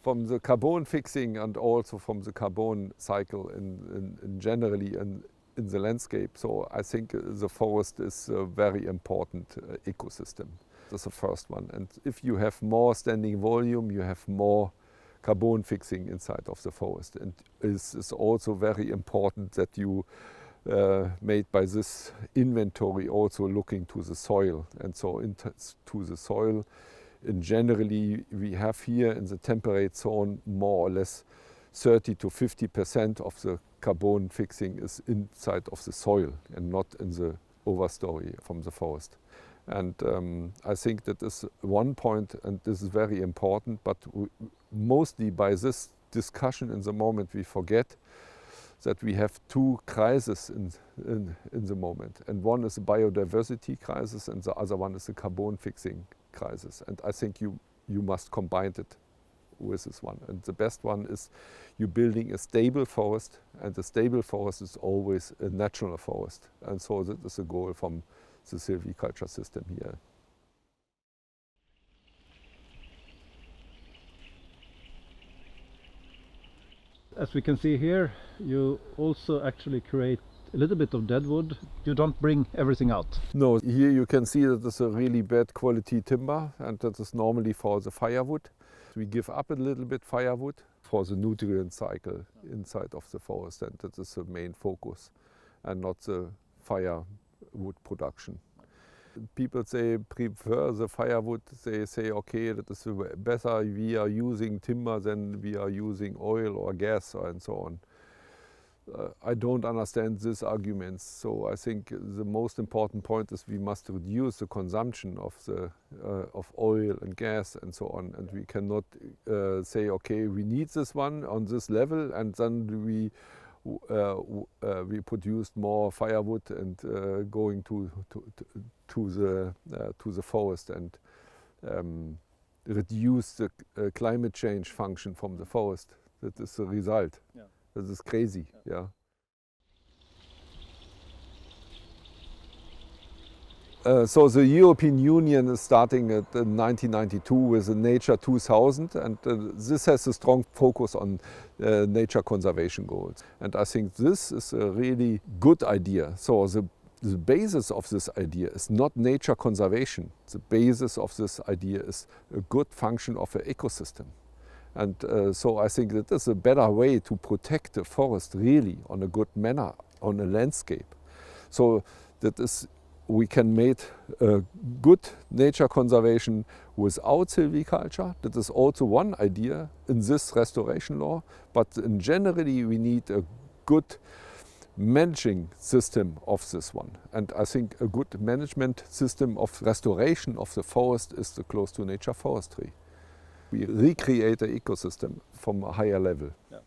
from the carbon fixing and also from the carbon cycle in generally in the landscape. So I think the forest is a very important ecosystem. That's the first one. And if you have more standing volume, you have more carbon fixing inside of the forest. And it's also very important that you made by this inventory also looking to the soil. And so to the soil, in generally we have here in the temperate zone more or less 30 to 50% of the carbon fixing is inside of the soil and not in the overstory from the forest. And I think that is one point, and this is very important, but mostly by this discussion in the moment we forget that we have two crises in the moment. And one is the biodiversity crisis and the other one is the carbon fixing crisis. And I think you must combine it with this one. And the best one is you building a stable forest, and the stable forest is always a natural forest. And so that is the goal from the silviculture system here. As we can see here, you also actually create a little bit of dead wood. You don't bring everything out. No, here you can see that it's a really bad quality timber, and that is normally for the firewood. We give up a little bit firewood for the nutrient cycle inside of the forest, and that is the main focus and not the firewood production. People say prefer the firewood. They say, okay, that is better. We are using timber than we are using oil or gas and so on. I don't understand these arguments. So I think the most important point is we must reduce the consumption of oil and gas and so on. And we cannot say, okay, we need this one on this level, and then we produced more firewood and going to the forest and reduce the climate change function from the forest. That is the result. Yeah. That is crazy. Yeah. So the European Union is starting at 1992 with the Nature 2000, and this has a strong focus on nature conservation goals. And I think this is a really good idea. So the basis of this idea is not nature conservation. The basis of this idea is a good function of an ecosystem. And so I think that is a better way to protect the forest really on a good manner, on a landscape. So that is, we can make good nature conservation without silviculture. That is also one idea in this restoration law. But in generally, we need a good managing system of this one. And I think a good management system of restoration of the forest is the close to nature forestry. We recreate the ecosystem from a higher level. Yeah.